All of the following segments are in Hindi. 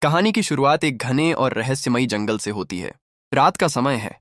कहानी की शुरुआत एक घने और रहस्यमयी जंगल से होती है। रात का समय है।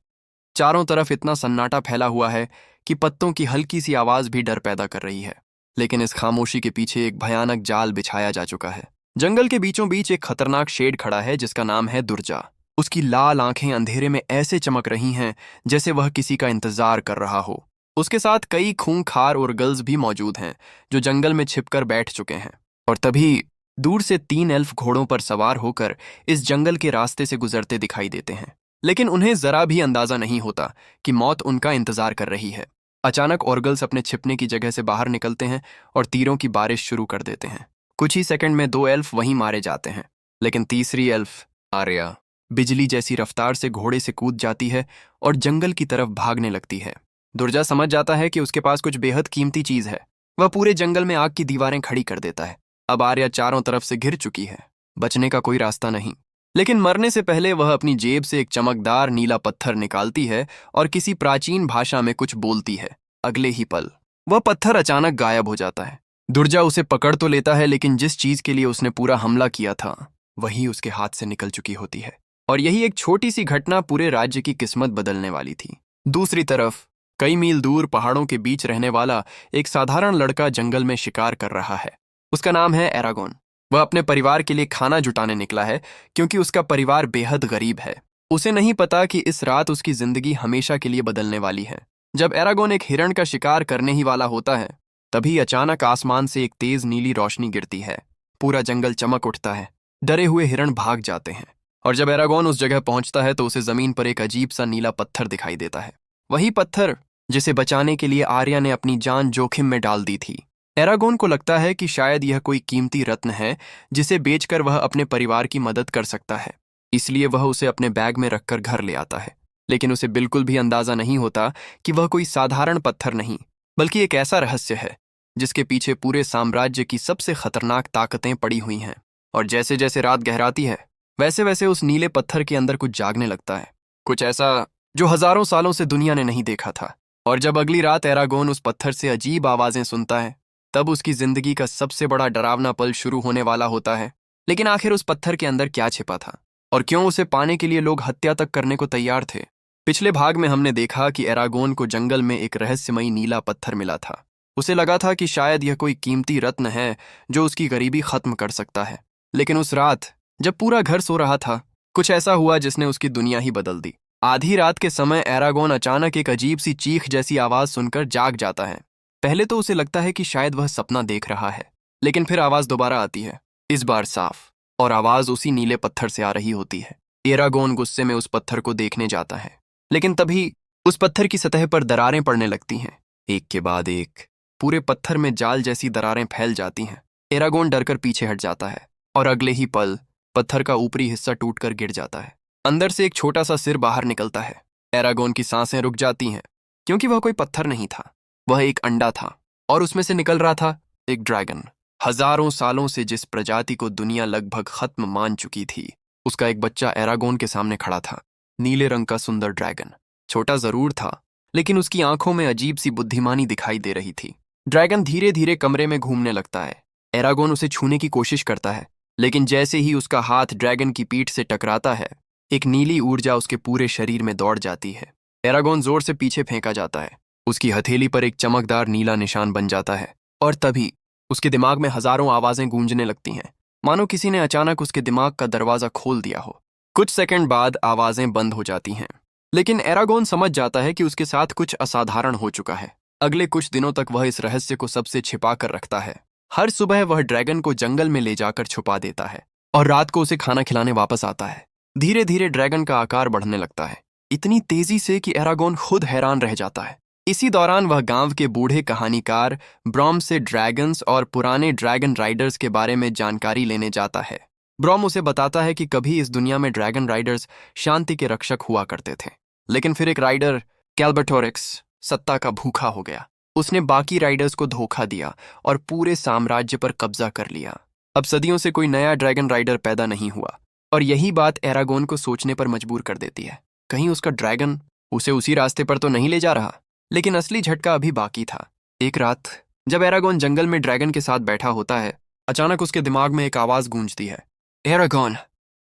चारों तरफ इतना सन्नाटा फैला हुआ है कि पत्तों की हल्की सी आवाज भी डर पैदा कर रही है। लेकिन इस खामोशी के पीछे एक भयानक जाल बिछाया जा चुका है। जंगल के बीचों बीच एक खतरनाक शेड खड़ा है जिसका नाम है दुर्जा। उसकी लाल आंखें अंधेरे में ऐसे चमक रही हैं जैसे वह किसी का इंतजार कर रहा हो। उसके साथ कई खूंखार और गर्ल्स भी मौजूद हैं जो जंगल में छिपकर बैठ चुके हैं। और तभी दूर से 3 एल्फ घोड़ों पर सवार होकर इस जंगल के रास्ते से गुजरते दिखाई देते हैं। लेकिन उन्हें जरा भी अंदाजा नहीं होता कि मौत उनका इंतजार कर रही है। अचानक ऑर्गल्स अपने छिपने की जगह से बाहर निकलते हैं और तीरों की बारिश शुरू कर देते हैं। कुछ ही सेकंड में 2 एल्फ वहीं मारे जाते हैं। लेकिन तीसरी एल्फ आर्या बिजली जैसी रफ्तार से घोड़े से कूद जाती है और जंगल की तरफ भागने लगती है। दुर्जा समझ जाता है कि उसके पास कुछ बेहद कीमती चीज है। वह पूरे जंगल में आग की दीवारें खड़ी कर देता है। अब आर्या चारों तरफ से घिर चुकी है। बचने का कोई रास्ता नहीं। लेकिन मरने से पहले वह अपनी जेब से एक चमकदार नीला पत्थर निकालती है और किसी प्राचीन भाषा में कुछ बोलती है। अगले ही पल वह पत्थर अचानक गायब हो जाता है। दुर्जा उसे पकड़ तो लेता है, लेकिन जिस चीज के लिए उसने पूरा हमला किया था वही उसके हाथ से निकल चुकी होती है। और यही एक छोटी सी घटना पूरे राज्य की किस्मत बदलने वाली थी। दूसरी तरफ कई मील दूर पहाड़ों के बीच रहने वाला एक साधारण लड़का जंगल में शिकार कर रहा है। उसका नाम है एरागोन। वह अपने परिवार के लिए खाना जुटाने निकला है क्योंकि उसका परिवार बेहद गरीब है। उसे नहीं पता कि इस रात उसकी जिंदगी हमेशा के लिए बदलने वाली है। जब एरागोन एक हिरण का शिकार करने ही वाला होता है तभी अचानक आसमान से एक तेज नीली रोशनी गिरती है। पूरा जंगल चमक उठता है। डरे हुए हिरण भाग जाते हैं। और जब एरागोन उस जगह पहुंचता है तो उसे जमीन पर एक अजीब सा नीला पत्थर दिखाई देता है। वही पत्थर जिसे बचाने के लिए आर्या ने अपनी जान जोखिम में डाल दी थी। एरागोन को लगता है कि शायद यह कोई कीमती रत्न है जिसे बेचकर वह अपने परिवार की मदद कर सकता है। इसलिए वह उसे अपने बैग में रखकर घर ले आता है। लेकिन उसे बिल्कुल भी अंदाजा नहीं होता कि वह कोई साधारण पत्थर नहीं बल्कि एक ऐसा रहस्य है जिसके पीछे पूरे साम्राज्य की सबसे खतरनाक ताकतें पड़ी हुई हैं। और जैसे जैसे रात गहराती है वैसे वैसे उस नीले पत्थर के अंदर कुछ जागने लगता है। कुछ ऐसा जो हजारों सालों से दुनिया ने नहीं देखा था। और जब अगली रात एरागोन उस पत्थर से अजीब आवाजें सुनता है तब उसकी जिंदगी का सबसे बड़ा डरावना पल शुरू होने वाला होता है। लेकिन आखिर उस पत्थर के अंदर क्या छिपा था और क्यों उसे पाने के लिए लोग हत्या तक करने को तैयार थे? पिछले भाग में हमने देखा कि एरागोन को जंगल में एक रहस्यमयी नीला पत्थर मिला था। उसे लगा था कि शायद यह कोई कीमती रत्न है जो उसकी गरीबी खत्म कर सकता है। लेकिन उस रात जब पूरा घर सो रहा था कुछ ऐसा हुआ जिसने उसकी दुनिया ही बदल दी। आधी रात के समय एरागोन अचानक एक अजीब सी चीख जैसी आवाज सुनकर जाग जाता है। पहले तो उसे लगता है कि शायद वह सपना देख रहा है, लेकिन फिर आवाज दोबारा आती है, इस बार साफ, और आवाज उसी नीले पत्थर से आ रही होती है। एरागोन गुस्से में उस पत्थर को देखने जाता है। लेकिन तभी उस पत्थर की सतह पर दरारें पड़ने लगती हैं। एक के बाद एक पूरे पत्थर में जाल जैसी दरारें फैल जाती हैं। एरागोन डरकर पीछे हट जाता है और अगले ही पल पत्थर का ऊपरी हिस्सा टूटकर गिर जाता है। अंदर से एक छोटा सा सिर बाहर निकलता है। एरागोन की सांसें रुक जाती हैं क्योंकि वह कोई पत्थर नहीं था, वह एक अंडा था और उसमें से निकल रहा था एक ड्रैगन। हजारों सालों से जिस प्रजाति को दुनिया लगभग खत्म मान चुकी थी उसका एक बच्चा एरागोन के सामने खड़ा था। नीले रंग का सुंदर ड्रैगन। छोटा जरूर था लेकिन उसकी आंखों में अजीब सी बुद्धिमानी दिखाई दे रही थी। ड्रैगन धीरे धीरे कमरे में घूमने लगता है। एरागोन उसे छूने की कोशिश करता है, लेकिन जैसे ही उसका हाथ ड्रैगन की पीठ से टकराता है एक नीली ऊर्जा उसके पूरे शरीर में दौड़ जाती है। एरागोन जोर से पीछे फेंका जाता है। उसकी हथेली पर एक चमकदार नीला निशान बन जाता है और तभी उसके दिमाग में हजारों आवाजें गूंजने लगती हैं, मानो किसी ने अचानक उसके दिमाग का दरवाजा खोल दिया हो। कुछ सेकंड बाद आवाजें बंद हो जाती हैं, लेकिन एरागोन समझ जाता है कि उसके साथ कुछ असाधारण हो चुका है। अगले कुछ दिनों तक वह इस रहस्य को सबसे छिपा कर रखता है। हर सुबह वह ड्रैगन को जंगल में ले जाकर छुपा देता है और रात को उसे खाना खिलाने वापस आता है। धीरे धीरे ड्रैगन का आकार बढ़ने लगता है, इतनी तेजी से कि एरागोन खुद हैरान रह जाता है। इसी दौरान वह गांव के बूढ़े कहानीकार ब्रॉम से ड्रैगन्स और पुराने ड्रैगन राइडर्स के बारे में जानकारी लेने जाता है। ब्रॉम उसे बताता है कि कभी इस दुनिया में ड्रैगन राइडर्स शांति के रक्षक हुआ करते थे, लेकिन फिर एक राइडर कैल्बेटोरिक्स सत्ता का भूखा हो गया। उसने बाकी राइडर्स को धोखा दिया और पूरे साम्राज्य पर कब्जा कर लिया। अब सदियों से कोई नया ड्रैगन राइडर पैदा नहीं हुआ और यही बात एरागोन को सोचने पर मजबूर कर देती है, कहीं उसका ड्रैगन उसे उसी रास्ते पर तो नहीं ले जा रहा। लेकिन असली झटका अभी बाकी था। एक रात जब एरागोन जंगल में ड्रैगन के साथ बैठा होता है अचानक उसके दिमाग में एक आवाज गूंजती है, एरागोन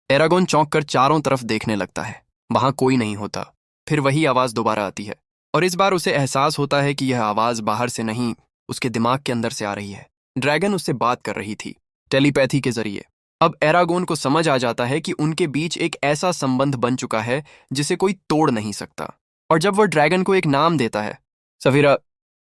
एरागोन चौंक कर चारों तरफ देखने लगता है। वहां कोई नहीं होता। फिर वही आवाज दोबारा आती है और इस बार उसे एहसास होता है कि यह आवाज बाहर से नहीं, उसके दिमाग के अंदर से आ रही है। ड्रैगन उससे बात कर रही थी, टेलीपैथी के जरिए। अब एरागोन को समझ आ जाता है कि उनके बीच एक ऐसा संबंध बन चुका है जिसे कोई तोड़ नहीं सकता। और जब वह ड्रैगन को एक नाम देता है, सफीरा,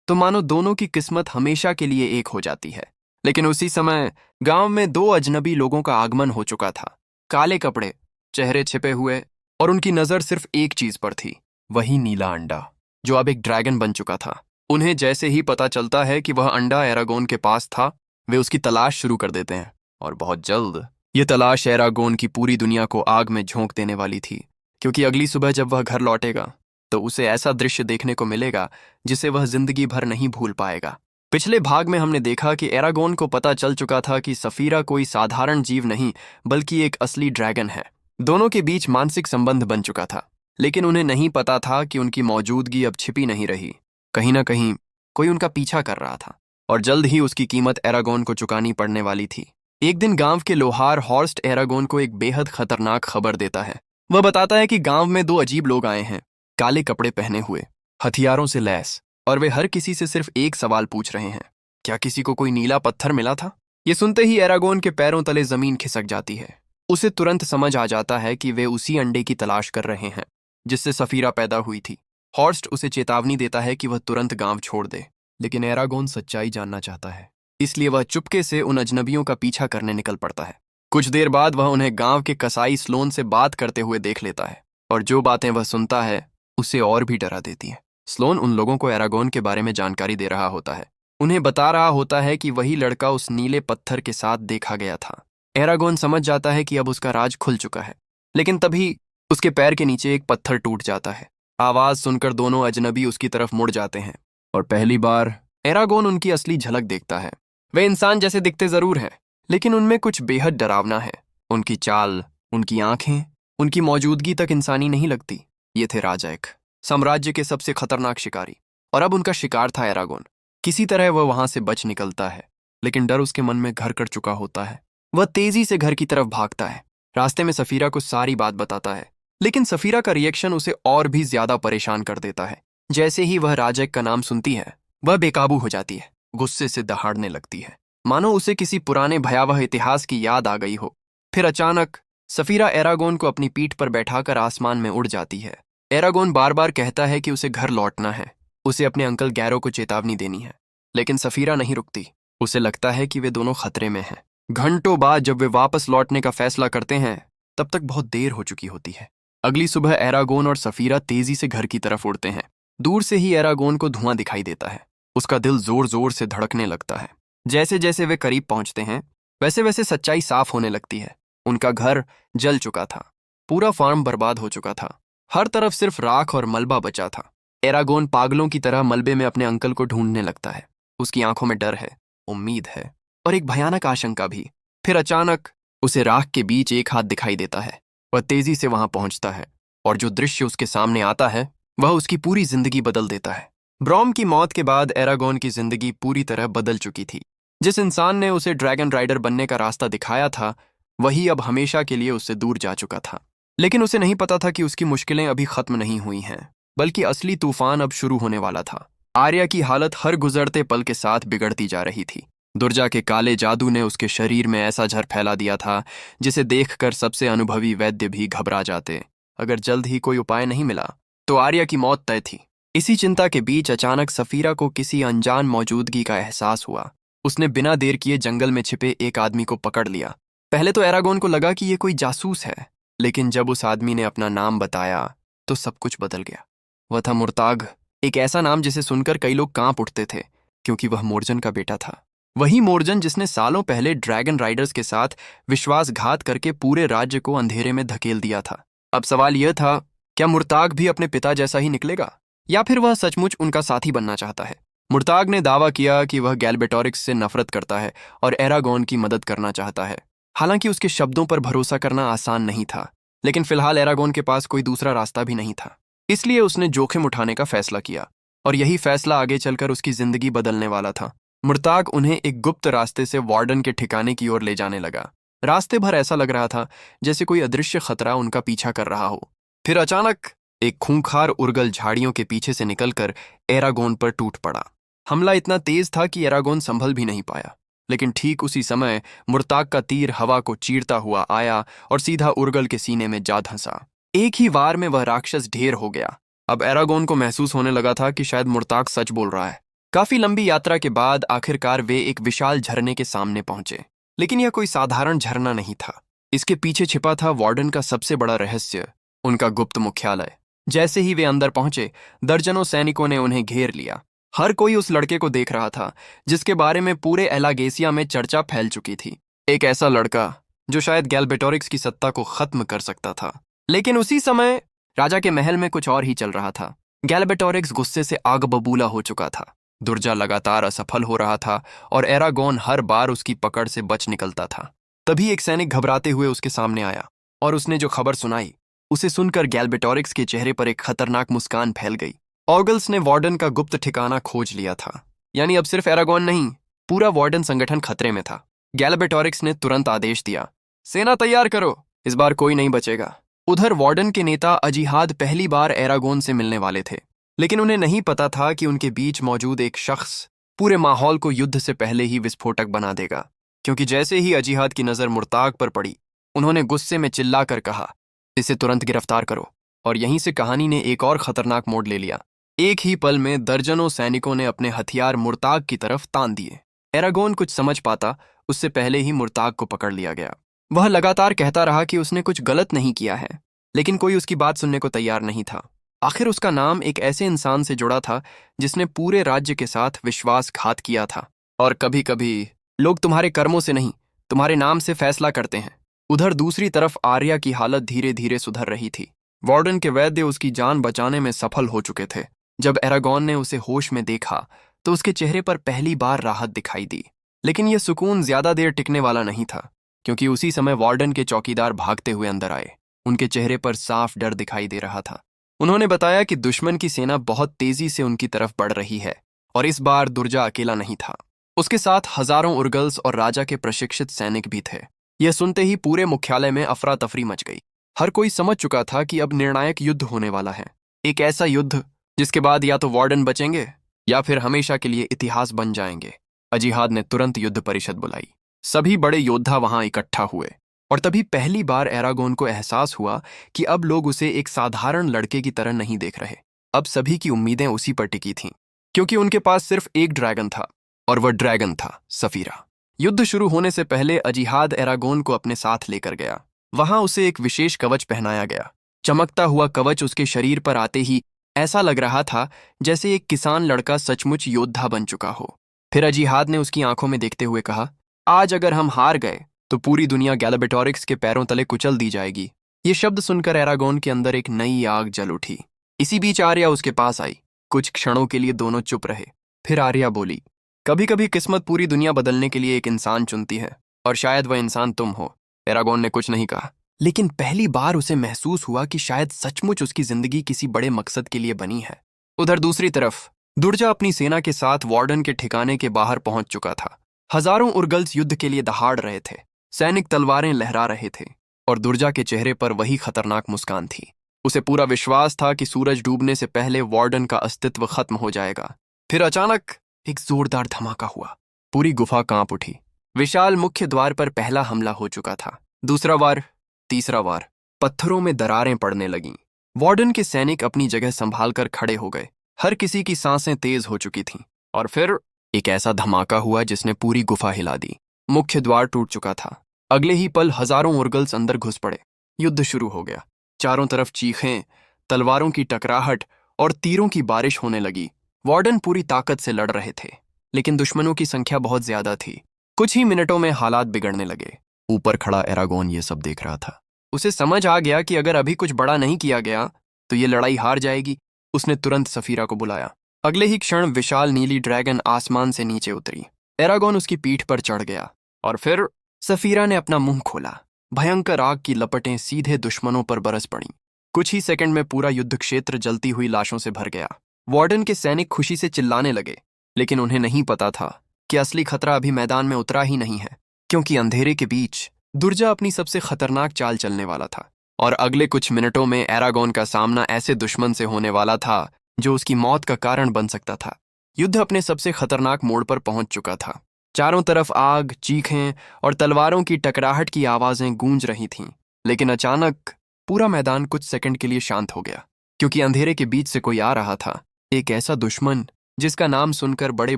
तो मानो दोनों की किस्मत हमेशा के लिए एक हो जाती है। लेकिन उसी समय गांव में दो अजनबी लोगों का आगमन हो चुका था। काले कपड़े, चेहरे छिपे हुए, और उनकी नजर सिर्फ एक चीज पर थी, वही नीला अंडा जो अब एक ड्रैगन बन चुका था। उन्हें जैसे ही पता चलता है कि वह अंडा एरागोन के पास था, वे उसकी तलाश शुरू कर देते हैं। और बहुत जल्द ये तलाश एरागोन की पूरी दुनिया को आग में झोंक देने वाली थी, क्योंकि अगली सुबह जब वह घर लौटेगा तो उसे ऐसा दृश्य देखने को मिलेगा जिसे वह जिंदगी भर नहीं भूल पाएगा। पिछले भाग में हमने देखा कि एरागोन को पता चल चुका था कि सफीरा कोई साधारण जीव नहीं बल्कि एक असली ड्रैगन है। दोनों के बीच मानसिक संबंध बन चुका था, लेकिन उन्हें नहीं पता था कि उनकी मौजूदगी अब छिपी नहीं रही। कहीं ना कहीं कोई उनका पीछा कर रहा था और जल्द ही उसकी कीमत एरागोन को चुकानी पड़ने वाली थी। एक दिन गांव के लोहार हॉर्स्ट एरागोन को एक बेहद खतरनाक खबर देता है। वह बताता है कि गांव में दो अजीब लोग आए हैं, काले कपड़े पहने हुए, हथियारों से लैस, और वे हर किसी से सिर्फ एक सवाल पूछ रहे हैं, क्या किसी को कोई नीला पत्थर मिला था? ये सुनते ही एरागोन के पैरों तले जमीन खिसक जाती है। उसे तुरंत समझ आ जाता है कि वे उसी अंडे की तलाश कर रहे हैं जिससे सफीरा पैदा हुई थी। हॉर्स्ट उसे चेतावनी देता है कि वह तुरंत गांव छोड़ दे, लेकिन एरागोन सच्चाई जानना चाहता है, इसलिए वह चुपके से उन अजनबियों का पीछा करने निकल पड़ता है। कुछ देर बाद वह उन्हें गांव के कसाई स्लोन से बात करते हुए देख लेता है, और जो बातें वह सुनता है उसे और भी डरा देती है। स्लोन उन लोगों को एरागोन के बारे में जानकारी दे रहा होता है। उन्हें बता रहा होता है कि वही लड़का उस नीले पत्थर के साथ देखा गया था। एरागोन समझ जाता है कि अब उसका राज खुल चुका है, लेकिन तभी उसके पैर के नीचे एक पत्थर टूट जाता है। आवाज सुनकर दोनों अजनबी उसकी तरफ मुड़ जाते हैं और पहली बार एरागोन उनकी असली झलक देखता है। वे इंसान जैसे दिखते जरूर हैं, लेकिन उनमें कुछ बेहद डरावना है। उनकी चाल, उनकी आंखें, उनकी मौजूदगी तक इंसानी नहीं लगती। ये थे राजाएक, साम्राज्य के सबसे खतरनाक शिकारी, और अब उनका शिकार था एरागोन। किसी तरह वह वहां से बच निकलता है, लेकिन डर उसके मन में घर कर चुका होता है। वह तेजी से घर की तरफ भागता है। रास्ते में सफीरा को सारी बात बताता है, लेकिन सफीरा का रिएक्शन उसे और भी ज्यादा परेशान कर देता है। जैसे ही वह राजेक का नाम सुनती है, वह बेकाबू हो जाती है, गुस्से से दहाड़ने लगती है, मानो उसे किसी पुराने भयावह इतिहास की याद आ गई हो। फिर अचानक सफीरा एरागोन को अपनी पीठ पर बैठाकर आसमान में उड़ जाती है। एरागोन बार बार कहता है कि उसे घर लौटना है, उसे अपने अंकल गैरो को चेतावनी देनी है, लेकिन सफीरा नहीं रुकती। उसे लगता है कि वे दोनों खतरे में हैं। घंटों बाद जब वे वापस लौटने का फैसला करते हैं, तब तक बहुत देर हो चुकी होती है। अगली सुबह एरागोन और सफीरा तेजी से घर की तरफ उड़ते हैं। दूर से ही एरागोन को धुआं दिखाई देता है। उसका दिल जोर जोर से धड़कने लगता है। जैसे जैसे वे करीब पहुंचते हैं, वैसे वैसे सच्चाई साफ होने लगती है। उनका घर जल चुका था, पूरा फार्म बर्बाद हो चुका था, हर तरफ सिर्फ राख और मलबा बचा था। एरागोन पागलों की तरह मलबे में अपने अंकल को ढूंढने लगता है। उसकी आंखों में डर है, उम्मीद है, और एक भयानक आशंका भी। फिर अचानक उसे राख के बीच एक हाथ दिखाई देता है। वह तेजी से वहां पहुंचता है, और जो दृश्य उसके सामने आता है वह उसकी पूरी जिंदगी बदल देता है। ब्रॉम की मौत के बाद एरागोन की जिंदगी पूरी तरह बदल चुकी थी। जिस इंसान ने उसे ड्रैगन राइडर बनने का रास्ता दिखाया था, वही अब हमेशा के लिए उससे दूर जा चुका था। लेकिन उसे नहीं पता था कि उसकी मुश्किलें अभी खत्म नहीं हुई हैं, बल्कि असली तूफान अब शुरू होने वाला था। आर्या की हालत हर गुजरते पल के साथ बिगड़ती जा रही थी। दुर्जा के काले जादू ने उसके शरीर में ऐसा जहर फैला दिया था जिसे देखकर सबसे अनुभवी वैद्य भी घबरा जाते। अगर जल्द ही कोई उपाय नहीं मिला तो आर्या की मौत तय थी। इसी चिंता के बीच अचानक सफीरा को किसी अनजान मौजूदगी का एहसास हुआ। उसने बिना देर किए जंगल में छिपे एक आदमी को पकड़ लिया। पहले तो एरागोन को लगा कि ये कोई जासूस है, लेकिन जब उस आदमी ने अपना नाम बताया तो सब कुछ बदल गया। वह था मुर्ताग, एक ऐसा नाम जिसे सुनकर कई लोग कांप उठते थे, क्योंकि वह मोर्जन का बेटा था। वही मोर्जन जिसने सालों पहले ड्रैगन राइडर्स के साथ विश्वासघात करके पूरे राज्य को अंधेरे में धकेल दिया था। अब सवाल यह था, क्या मुर्ताग भी अपने पिता जैसा ही निकलेगा, या फिर वह सचमुच उनका साथी बनना चाहता है? मुर्ताग ने दावा किया कि वह गैल्बेटोरिक्स से नफरत करता है और एरागोन की मदद करना चाहता है। हालांकि उसके शब्दों पर भरोसा करना आसान नहीं था, लेकिन फिलहाल एरागोन के पास कोई दूसरा रास्ता भी नहीं था। इसलिए उसने जोखिम उठाने का फैसला किया, और यही फैसला आगे चलकर उसकी जिंदगी बदलने वाला था। मुर्ताग उन्हें एक गुप्त रास्ते से वार्डन के ठिकाने की ओर ले जाने लगा। रास्ते भर ऐसा लग रहा था जैसे कोई अदृश्य खतरा उनका पीछा कर रहा हो। फिर अचानक एक खूंखार उर्गल झाड़ियों के पीछे से निकलकर एरागोन पर टूट पड़ा। हमला इतना तेज था कि एरागोन संभल भी नहीं पाया, लेकिन ठीक उसी समय मुर्ताक का तीर हवा को चीरता हुआ आया और सीधा उर्गल के सीने में जा धंसा। एक ही वार में वह राक्षस ढेर हो गया। अब एरागोन को महसूस होने लगा था कि शायद मुर्ताक सच बोल रहा है। काफी लंबी यात्रा के बाद आखिरकार वे एक विशाल झरने के सामने पहुंचे, लेकिन यह कोई साधारण झरना नहीं था। इसके पीछे छिपा था वार्डन का सबसे बड़ा रहस्य, उनका गुप्त मुख्यालय। जैसे ही वे अंदर पहुंचे, दर्जनों सैनिकों ने उन्हें घेर लिया। हर कोई उस लड़के को देख रहा था जिसके बारे में पूरे एलागेसिया में चर्चा फैल चुकी थी। एक ऐसा लड़का जो शायद गैल्बेटोरिक्स की सत्ता को खत्म कर सकता था। लेकिन उसी समय राजा के महल में कुछ और ही चल रहा था। गैल्बेटोरिक्स गुस्से से आग बबूला हो चुका था। दुर्जा लगातार असफल हो रहा था और एरागोन हर बार उसकी पकड़ से बच निकलता था। तभी एक सैनिक घबराते हुए उसके सामने आया और उसने जो खबर सुनाई, उसे सुनकर गैल्बेटोरिक्स के चेहरे पर एक खतरनाक मुस्कान फैल गई। ऑगल्स ने वार्डन का गुप्त ठिकाना खोज लिया था, यानी अब सिर्फ एरागोन नहीं, पूरा वार्डन संगठन खतरे में था। गैल्बेटोरिक्स ने तुरंत आदेश दिया, सेना तैयार करो, इस बार कोई नहीं बचेगा। उधर वार्डन के नेता अजीहाद पहली बार एरागोन से मिलने वाले थे, लेकिन उन्हें नहीं पता था कि उनके बीच मौजूद एक शख्स पूरे माहौल को युद्ध से पहले ही विस्फोटक बना देगा। क्योंकि जैसे ही अजीहाद की नजर मुर्ताक पर पड़ी, उन्होंने गुस्से में चिल्लाकर कहा, इसे तुरंत गिरफ्तार करो। और यहीं से कहानी ने एक और खतरनाक मोड़ ले लिया। एक ही पल में दर्जनों सैनिकों ने अपने हथियार मुर्ताक की तरफ तान दिए। एरागोन कुछ समझ पाता उससे पहले ही मुर्ताक को पकड़ लिया गया। वह लगातार कहता रहा कि उसने कुछ गलत नहीं किया है, लेकिन कोई उसकी बात सुनने को तैयार नहीं था। आखिर उसका नाम एक ऐसे इंसान से जुड़ा था जिसने पूरे राज्य के साथ विश्वासघात किया था। और कभी कभी लोग तुम्हारे कर्मों से नहीं, तुम्हारे नाम से फैसला करते हैं। उधर दूसरी तरफ आर्या की हालत धीरे धीरे सुधर रही थी। वार्डन के वैद्य उसकी जान बचाने में सफल हो चुके थे। जब एरागोन ने उसे होश में देखा तो उसके चेहरे पर पहली बार राहत दिखाई दी। लेकिन यह सुकून ज्यादा देर टिकने वाला नहीं था, क्योंकि उसी समय वार्डन के चौकीदार भागते हुए अंदर आए। उनके चेहरे पर साफ डर दिखाई दे रहा था। उन्होंने बताया कि दुश्मन की सेना बहुत तेजी से उनकी तरफ बढ़ रही है, और इस बार दुर्जा अकेला नहीं था। उसके साथ हजारों उर्गल्स और राजा के प्रशिक्षित सैनिक भी थे। यह सुनते ही पूरे मुख्यालय में अफरा तफरी मच गई। हर कोई समझ चुका था कि अब निर्णायक युद्ध होने वाला है। एक ऐसा युद्ध जिसके बाद या तो वार्डन बचेंगे या फिर हमेशा के लिए इतिहास बन जाएंगे। अजीहाद ने तुरंत युद्ध परिषद बुलाई। सभी बड़े योद्धा वहां इकट्ठा हुए, और तभी पहली बार एरागोन को एहसास हुआ कि अब लोग उसे एक साधारण लड़के की तरह नहीं देख रहे। अब सभी की उम्मीदें उसी पर टिकी थीं, क्योंकि उनके पास सिर्फ एक ड्रैगन था, और वह ड्रैगन था सफीरा। युद्ध शुरू होने से पहले अजीहाद एरागोन को अपने साथ लेकर गया। वहां उसे एक विशेष कवच पहनाया गया। चमकता हुआ कवच उसके शरीर पर आते ही ऐसा लग रहा था जैसे एक किसान लड़का सचमुच योद्धा बन चुका हो। फिर अजीहाद ने उसकी आंखों में देखते हुए कहा, आज अगर हम हार गए तो पूरी दुनिया गैल्बेटोरिक्स के पैरों तले कुचल दी जाएगी। ये शब्द सुनकर एरागोन के अंदर एक नई आग जल उठी। इसी बीच आर्या उसके पास आई। कुछ क्षणों के लिए दोनों चुप रहे। फिर आर्या बोली, कभी कभी किस्मत पूरी दुनिया बदलने के लिए एक इंसान चुनती है, और शायद वह इंसान तुम हो। एरागोन ने कुछ नहीं कहा, लेकिन पहली बार उसे महसूस हुआ कि शायद सचमुच उसकी जिंदगी किसी बड़े मकसद के लिए बनी है। उधर दूसरी तरफ दुर्जा अपनी सेना के साथ वार्डन के ठिकाने के बाहर पहुंच चुका था। हजारों उर्गल्स युद्ध के लिए दहाड़ रहे थे। सैनिक तलवारें लहरा रहे थे, और दुर्जा के चेहरे पर वही खतरनाक मुस्कान थी। उसे पूरा विश्वास था कि सूरज डूबने से पहले वार्डन का अस्तित्व खत्म हो जाएगा। फिर अचानक एक जोरदार धमाका हुआ। पूरी गुफा कांप उठी। विशाल मुख्य द्वार पर पहला हमला हो चुका था। दूसरा वार, तीसरा वार। पत्थरों में दरारें पड़ने लगीं। वार्डन के सैनिक अपनी जगह संभालकर खड़े हो गए। हर किसी की सांसें तेज हो चुकी थीं। और फिर एक ऐसा धमाका हुआ जिसने पूरी गुफा हिला दी। मुख्य द्वार टूट चुका था। अगले ही पल हजारों उर्गल्स अंदर घुस पड़े। युद्ध शुरू हो गया। चारों तरफ चीखें, तलवारों की टकराहट और तीरों की बारिश होने लगी। वार्डन पूरी ताकत से लड़ रहे थे, लेकिन दुश्मनों की संख्या बहुत ज्यादा थी। कुछ ही मिनटों में हालात बिगड़ने लगे। ऊपर खड़ा एरागोन ये सब देख रहा था। उसे समझ आ गया कि अगर अभी कुछ बड़ा नहीं किया गया तो ये लड़ाई हार जाएगी। उसने तुरंत सफीरा को बुलाया। अगले ही क्षण विशाल नीली ड्रैगन आसमान से नीचे उतरी। एरागोन उसकी पीठ पर चढ़ गया, और फिर सफीरा ने अपना मुंह खोला। भयंकर आग की लपटें सीधे दुश्मनों पर बरस पड़ीं। कुछ ही सेकंड में पूरा युद्ध क्षेत्र जलती हुई लाशों से भर गया। वार्डन के सैनिक खुशी से चिल्लाने लगे, लेकिन उन्हें नहीं पता था कि असली खतरा अभी मैदान में उतरा ही नहीं है, क्योंकि अंधेरे के बीच दुर्जा अपनी सबसे खतरनाक चाल चलने वाला था और अगले कुछ मिनटों में एरागोन का सामना ऐसे दुश्मन से होने वाला था जो उसकी मौत का कारण बन सकता था। युद्ध अपने सबसे खतरनाक मोड़ पर पहुंच चुका था। चारों तरफ आग, चीखें और तलवारों की टकराहट की आवाजें गूंज रही थीं। लेकिन अचानक पूरा मैदान कुछ सेकंड के लिए शांत हो गया, क्योंकि अंधेरे के बीच से कोई आ रहा था। एक ऐसा दुश्मन जिसका नाम सुनकर बड़े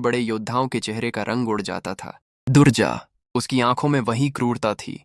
बड़े योद्धाओं के चेहरे का रंग उड़ जाता था। दुर्जा। उसकी आंखों में वही क्रूरता थी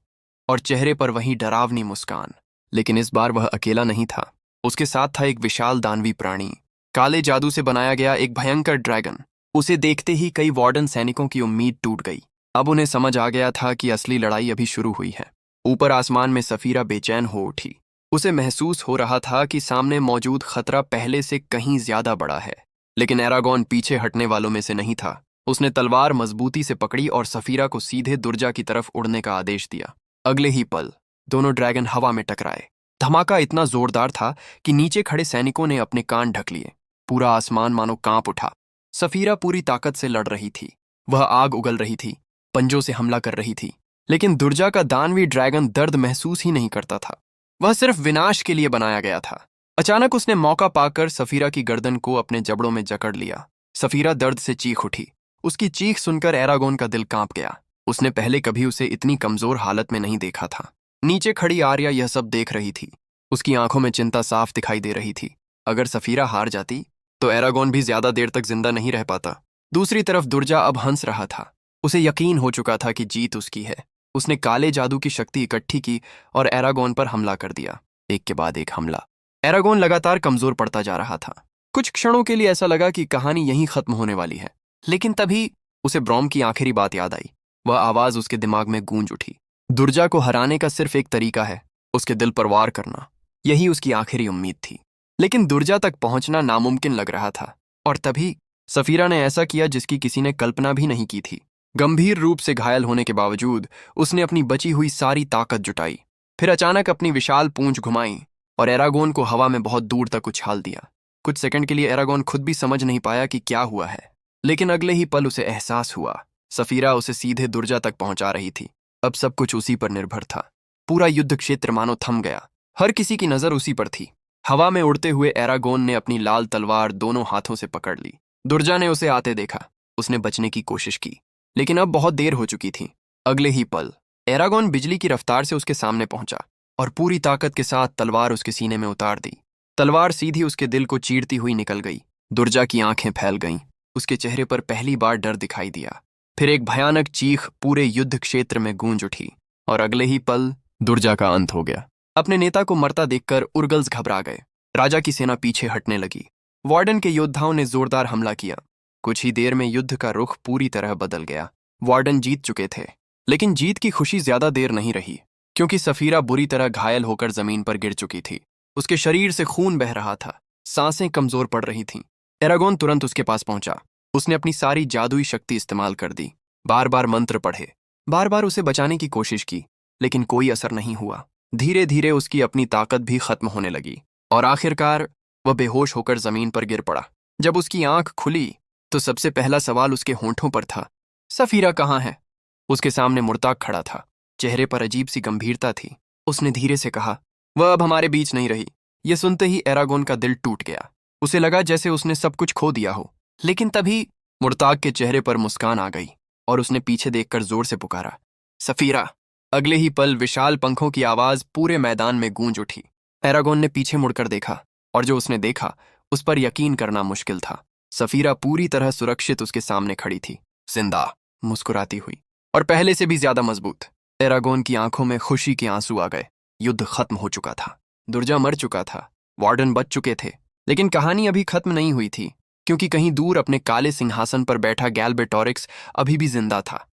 और चेहरे पर वही डरावनी मुस्कान। लेकिन इस बार वह अकेला नहीं था। उसके साथ था एक विशाल दानवी प्राणी, काले जादू से बनाया गया एक भयंकर ड्रैगन। उसे देखते ही कई वार्डन सैनिकों की उम्मीद टूट गई। अब उन्हें समझ आ गया था कि असली लड़ाई अभी शुरू हुई है। ऊपर आसमान में सफीरा बेचैन हो उठी। उसे महसूस हो रहा था कि सामने मौजूद खतरा पहले से कहीं ज्यादा बड़ा है। लेकिन एरागोन पीछे हटने वालों में से नहीं था। उसने तलवार मजबूती से पकड़ी और सफीरा को सीधे दुर्जा की तरफ उड़ने का आदेश दिया। अगले ही पल दोनों ड्रैगन हवा में टकराए। धमाका इतना जोरदार था कि नीचे खड़े सैनिकों ने अपने कान ढक लिए। पूरा आसमान मानो कांप उठा। सफीरा पूरी ताकत से लड़ रही थी। वह आग उगल रही थी, पंजों से हमला कर रही थी। लेकिन दुर्जा का दानवी ड्रैगन दर्द महसूस ही नहीं करता था। वह सिर्फ विनाश के लिए बनाया गया था। अचानक उसने मौका पाकर सफीरा की गर्दन को अपने जबड़ों में जकड़ लिया। सफीरा दर्द से चीख उठी। उसकी चीख सुनकर एरागोन का दिल कांप गया। उसने पहले कभी उसे इतनी कमजोर हालत में नहीं देखा था। नीचे खड़ी आर्या यह सब देख रही थी। उसकी आंखों में चिंता साफ दिखाई दे रही थी। अगर सफीरा हार जाती तो एरागोन भी ज्यादा देर तक जिंदा नहीं रह पाता। दूसरी तरफ दुर्जा अब हंस रहा था। उसे यकीन हो चुका था कि जीत उसकी है। उसने काले जादू की शक्ति इकट्ठी की और एरागोन पर हमला कर दिया, एक के बाद एक हमला। एरागोन लगातार कमजोर पड़ता जा रहा था। कुछ क्षणों के लिए ऐसा लगा कि कहानी यहीं खत्म होने वाली है। लेकिन तभी उसे ब्रॉम की आखिरी बात याद आई। वह आवाज उसके दिमाग में गूंज उठी। दुर्जा को हराने का सिर्फ एक तरीका है, उसके दिल पर वार करना। यही उसकी आखिरी उम्मीद थी। लेकिन दुर्जा तक पहुंचना नामुमकिन लग रहा था। और तभी सफीरा ने ऐसा किया जिसकी किसी ने कल्पना भी नहीं की थी। गंभीर रूप से घायल होने के बावजूद उसने अपनी बची हुई सारी ताकत जुटाई। फिर अचानक अपनी विशाल पूंछ घुमाई और एरागोन को हवा में बहुत दूर तक उछाल दिया। कुछ सेकंड के लिए एरागोन खुद भी समझ नहीं पाया कि क्या हुआ है। लेकिन अगले ही पल उसे एहसास हुआ, सफीरा उसे सीधे दुर्जा तक पहुंचा रही थी। अब सब कुछ उसी पर निर्भर था। पूरा युद्ध क्षेत्र मानो थम गया। हर किसी की नजर उसी पर थी। हवा में उड़ते हुए एरागोन ने अपनी लाल तलवार दोनों हाथों से पकड़ ली। दुर्जा ने उसे आते देखा। उसने बचने की कोशिश की, लेकिन अब बहुत देर हो चुकी थी। अगले ही पल एरागोन बिजली की रफ्तार से उसके सामने पहुंचा और पूरी ताकत के साथ तलवार उसके सीने में उतार दी। तलवार सीधी उसके दिल को चीरती हुई निकल गई। दुर्जा की आंखें फैल गईं। उसके चेहरे पर पहली बार डर दिखाई दिया। फिर एक भयानक चीख पूरे युद्ध क्षेत्र में गूंज उठी और अगले ही पल दुर्जा का अंत हो गया। अपने नेता को मरता देखकर उर्गल्स घबरा गए। राजा की सेना पीछे हटने लगी। वार्डन के योद्धाओं ने जोरदार हमला किया। कुछ ही देर में युद्ध का रुख पूरी तरह बदल गया। वार्डन जीत चुके थे, लेकिन जीत की खुशी ज्यादा देर नहीं रही, क्योंकि सफीरा बुरी तरह घायल होकर जमीन पर गिर चुकी थी। उसके शरीर से खून बह रहा था, सांसें कमजोर पड़ रही थीं। एरागोन तुरंत उसके पास पहुंचा। उसने अपनी सारी जादुई शक्ति इस्तेमाल कर दी। बार बार मंत्र पढ़े, बार बार उसे बचाने की कोशिश की, लेकिन कोई असर नहीं हुआ। धीरे धीरे उसकी अपनी ताकत भी खत्म होने लगी और आखिरकार वह बेहोश होकर जमीन पर गिर पड़ा। जब उसकी आंख खुली तो सबसे पहला सवाल उसके होंठों पर था, सफीरा कहाँ है? उसके सामने मुर्ताक खड़ा था। चेहरे पर अजीब सी गंभीरता थी। उसने धीरे से कहा, वह अब हमारे बीच नहीं रही। यह सुनते ही एरागोन का दिल टूट गया। उसे लगा जैसे उसने सब कुछ खो दिया हो। लेकिन तभी मुर्ताक के चेहरे पर मुस्कान आ गई और उसने पीछे देखकर जोर से पुकारा, सफीरा। अगले ही पल विशाल पंखों की आवाज पूरे मैदान में गूंज उठी। एरागोन ने पीछे मुड़कर देखा और जो उसने देखा उस पर यकीन करना मुश्किल था। सफीरा पूरी तरह सुरक्षित उसके सामने खड़ी थी, जिंदा, मुस्कुराती हुई और पहले से भी ज्यादा मजबूत। एरागोन की आंखों में खुशी के आंसू आ गए। युद्ध खत्म हो चुका था। दुर्जा मर चुका था। वार्डन बच चुके थे। लेकिन कहानी अभी खत्म नहीं हुई थी, क्योंकि कहीं दूर अपने काले सिंहासन पर बैठा गैल्बेटोरिक्स अभी भी जिंदा था।